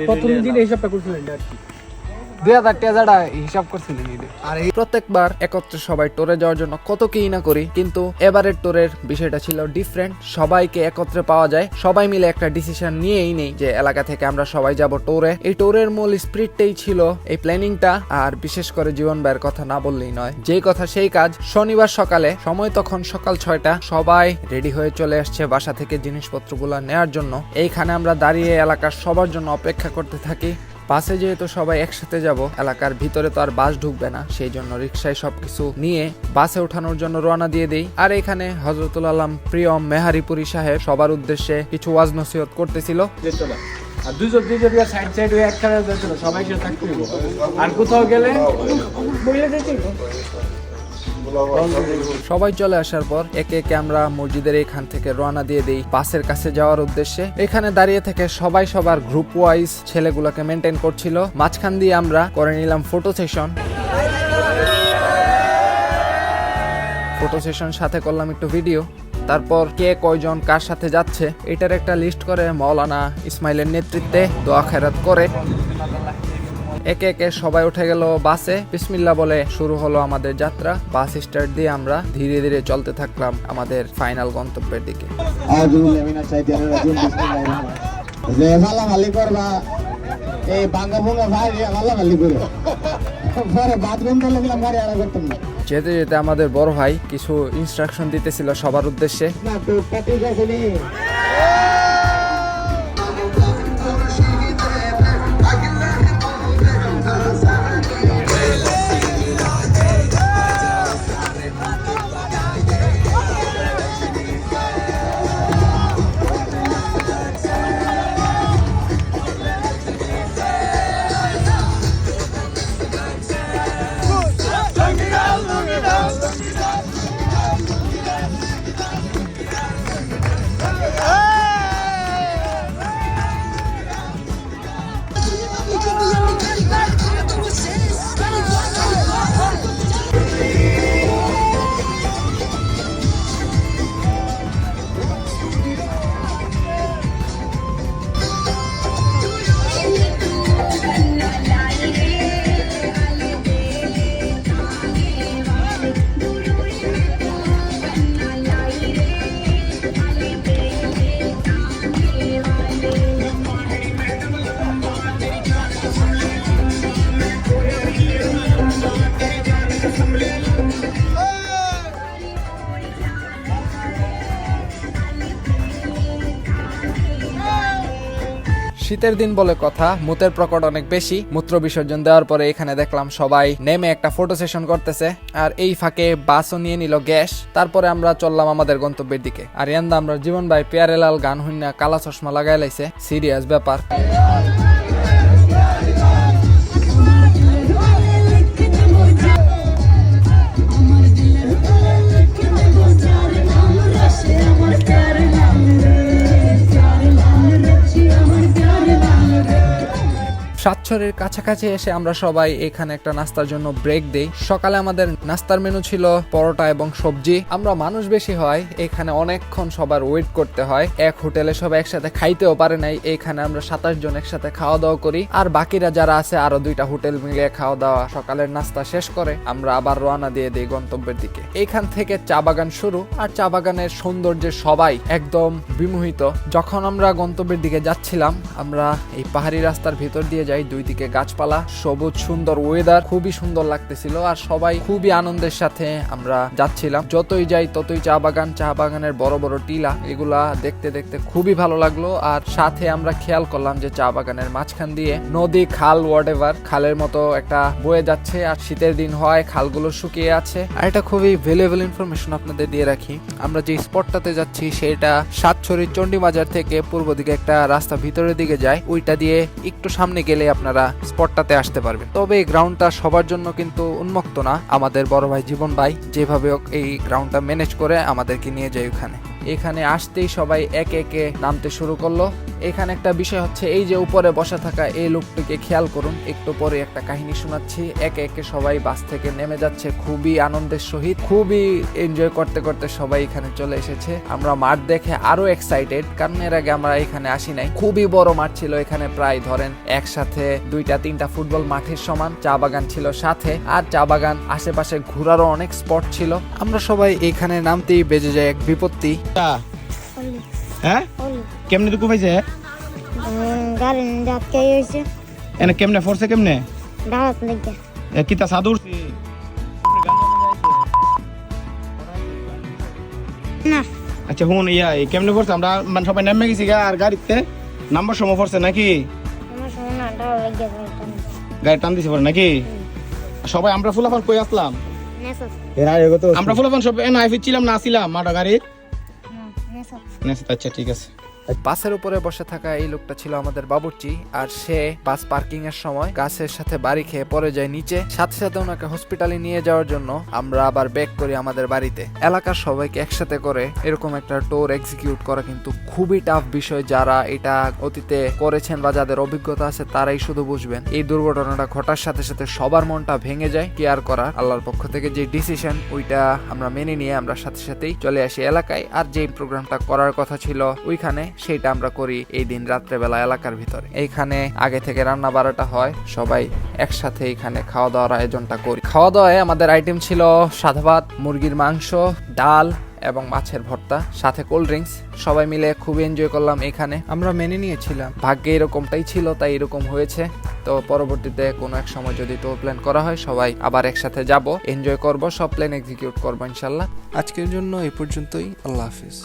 প্রথম দিন হিসাবটা করছিলেন আর কি 2000 টাকা হিসাব করছিলেন। আর এই প্রত্যেকবার একত্রে সবাই টোরে যাওয়ার জন্য কত কি না করি, কিন্তু এবারের টোরের বিষয়টা ছিল ডিফারেন্ট। সবাইকে একত্রে পাওয়া যায়, সবাই মিলে একটা ডিসিশন নিয়েই নেই যে এলাকা থেকে আমরা সবাই যাব টোরে। এই টোরের মূল স্পিরিটটাই ছিল এই প্ল্যানিংটা। আর বিশেষ করে জীবন ভাইয়ের কথা না বললেই নয়, যেই কথা সেই কাজ। শনিবার সকালে, সময় তখন সকাল 6টা, সবাই রেডি হয়ে চলে আসছে বাসা থেকে জিনিসপত্রগুলো নেওয়ার জন্য। এইখানে আমরা দাঁড়িয়ে এলাকার সবার জন্য অপেক্ষা করতে থাকি। বাসে যেহেতু সবাই একসাথে যাব, এলাকার ভিতরে তো আর বাস ঢুকবে না, সেই জন্য রিক্সায় সবকিছু নিয়ে বাসে ওঠানোর জন্য রওনা দিয়ে দেই। আর এখানে হযরতুল আলম প্রিয়ম মেহারিপুরি সাহেব সবার উদ্দেশ্যে কিছু ওয়াজ নসিহত করতেছিল। আর দুজন সাইড সাইড হয়ে একখানে যাচ্ছিল, সবাই সাথে থাকতে হইব। আর কোথাও গেলে বইলে যেতে হইব। সবাই চলে আসার পর একে একে আমরা মসজিদের এখান থেকে রওনা দিয়ে দেই বাসের কাছে যাওয়ার উদ্দেশ্যে। এখানে দাঁড়িয়ে থেকে সবাই সবার গ্রুপ ওয়াইজ ছেলেগুলোকে মেনটেন করছিল। মাঝখান দিয়ে আমরা করে নিলাম ফটো সেশন, সাথে করলাম একটু ভিডিও। তারপর কে কয়জন কার সাথে যাচ্ছে এটার একটা লিস্ট করে মাওলানা ইসমাইলের নেতৃত্বে দোয়া খেরাত করে একে একে সবাই উঠে গেল বাসে। বিসমিল্লাহ বলে শুরু হলো আমাদের যাত্রা। বাস স্টার্ট দিয়ে আমরা ধীরে ধীরে চলতে থাকলাম আমাদের ফাইনাল গন্তব্যের দিকে। যেতে যেতে আমাদের বড় ভাই কিছু ইনস্ট্রাকশন দিতেছিল সবার উদ্দেশ্যে। শীতের দিন বলে কথা, মুতের প্রকট অনেক বেশি। মূত্র বিসর্জন দেওয়ার পরে এখানে দেখলাম সবাই নেমে একটা ফটো সেশন করতেছে। আর এই ফাঁকে বাসও নিয়ে নিল গ্যাস। তারপরে আমরা চললাম আমাদের গন্তব্যের দিকে। আর ইয়ান্দা আমরা জীবন ভাই পেয়ারেলাল গান হইনা কালা চশমা লাগাই লাইছে, সিরিয়াস ব্যাপার। সাতছরের কাছাকাছি এসে আমরা সবাই এখানে একটা নাস্তার জন্য ব্রেক দেই। সকালে আমাদের নাস্তার মেনু ছিল পরোটা এবং সবজি। আমরা মানুষ বেশি হয়, এখানে অনেকক্ষণ সবার ওয়েট করতে হয়। এক হোটেলে সবাই একসাথে খাইতেও পারে নাই। এখানে আমরা 27 জন একসাথে খাওয়া দাওয়া করি। আর বাকিরা যারা আছে আরো 2টা হোটেল মিলিয়ে খাওয়া দাওয়া সকালের নাস্তা শেষ করে আমরা আবার রওনা দিয়ে দিই গন্তব্যের দিকে। এইখান থেকে চা বাগান শুরু, আর চা বাগানের সৌন্দর্যে সবাই একদম বিমোহিত। যখন আমরা গন্তব্যের দিকে যাচ্ছিলাম, আমরা এই পাহাড়ি রাস্তার ভিতর দিয়ে যাই, দুই দিকে গাছপালা, সবুজ সুন্দর ওয়েদার, খুবই সুন্দর লাগতেছিল। আর সবাই খুবই আনন্দের সাথে আমরা যাচ্ছিলাম। যতই যাই ততই চা বাগানের বড় বড় টিলা, এগুলা দেখতে দেখতে খুবই ভালো লাগলো। আর সাথে আমরা খেয়াল করলাম যে চা বাগানের মাঝখান দিয়ে নদী, খাল, হোয়াটএভার, খালের মতো একটা বয়ে যাচ্ছে। আর শীতের দিন হয়, খালগুলো শুকিয়ে আছে। আর এটা খুবই ভ্যালুয়েবল ইনফরমেশন আপনাদের দিয়ে রাখি, আমরা যে স্পটটাতে যাচ্ছি সেটা সাতছড়ির চণ্ডীবাজার থেকে পূর্ব দিকে একটা রাস্তা ভিতরের দিকে যায়। ওইটা দিয়ে একটু সামনে গেলে আপনারা স্পটটাতে আসতে পারবেন। তবে এই গ্রাউন্ডটা সবার জন্য কিন্তু উন্মুক্ত না। আমাদের বড় ভাই জীবন ভাই যেভাবে এই গ্রাউন্ডটা ম্যানেজ করে আমাদেরকে নিয়ে যায় ওখানে। এখানে আসতেই সবাই একে একে নামতে শুরু করলো। এখানে একটা বিষয় হচ্ছে এই যে উপরে বসে থাকা এই লোকটিকে খেয়াল করুন, একটু পরে একটা কাহিনী শোনাচ্ছি। একে একে সবাই বাস থেকে নেমে যাচ্ছে খুবই আনন্দের সহিত, খুবই এনজয় করতে করতে সবাই এখানে চলে এসেছে। আমরা মাঠ দেখে আরো এক্সাইটেড, কারণ এর আগে আমরা এখানে আসি নাই। খুবই বড় মাঠ ছিল এখানে, প্রায় ধরেন একসাথে 2-3টা ফুটবল মাঠের সমান। চা বাগান ছিল সাথে, আর চা বাগান আশেপাশে ঘোরারও অনেক স্পট ছিল। আমরা সবাই এখানে নামতেই বেজে যায় এক বিপত্তি। হ্যাঁ কেমনে টুকু পাইছে গাড়ি ডাক্তার হয়েছে এনে কেমনে ফোরছে কেমনে ডাক লেগে কিতা সাদুর না আচ্ছা হুন ইয়া এই কেমনে পড়ছে আমরা মানে সবাই নেমে গেছি গা আর গাড়িতে নাম্বার সময় পড়ছে নাকি আমার সোনা ডাক লেগে গাড়ি টান দিছে পরে নাকি সবাই আমরা ফুলাফান কই আসলাম নেসস আমরা ফুলাফান সব এনে আইফি ছিলাম না আসিলাম মাটা গাড়ি নেসস আচ্ছা ঠিক আছে বাসের উপরে বসে থাকা এই লোকটা ছিল আমাদের বাবুর্চি, আর সে বাস পার্কিং এর সময় গাছের সাথে বাড়ি খেয়ে পড়ে যায় নিচে। সাথে সাথে ওনাকে হসপিটালে নিয়ে যাওয়ার জন্য আমরা আবার ব্যাক করি আমাদের বাড়িতে। এলাকার সবাইকে একসাথে করে এরকম একটা ট্যুর এক্সিকিউট করা কিন্তু খুবই টাফ বিষয়। যারা এটা অতীতে করেছেন বা যাদের অভিজ্ঞতা আছে তারাই শুধু বুঝবেন। এই দুর্ঘটনাটা ঘটার সাথে সাথে সবার মনটা ভেঙে যায়। কি আর করা, আল্লাহর পক্ষ থেকে যে ডিসিশন ওইটা আমরা মেনে নিয়ে আমরা সাথে সাথেই চলে আসি এলাকায়। আর যে প্রোগ্রামটা করার কথা ছিল ওইখানে, সেটা আমরা করি এই দিন রাত্রেবেলা এলাকার ভিতরে। এইখানে আগে থেকে রান্না বাড়াটা হয়, সবাই একসাথে এখানে খাওয়া দাওয়ার আয়োজনটা করি। খাওয়া দাওয়ায় আমাদের আইটেম ছিল সাদা ভাত, মুরগির মাংস, ডাল এবং মাছের ভর্তা, সাথে কোল্ড ড্রিঙ্কস। সবাই মিলে খুবই এনজয় করলাম এখানে। আমরা মেনে নিয়েছিলাম, ভাগ্যে এরকমটাই ছিল তাই এরকম হয়েছে। তো পরবর্তীতে কোনো এক সময় যদি ট্যুর প্ল্যান করা হয় সবাই আবার একসাথে যাব, এনজয় করব, সব প্ল্যান এক্সিকিউট করবো ইনশাল্লাহ। আজকের জন্য এই পর্যন্তই, আল্লাহ হাফিজ।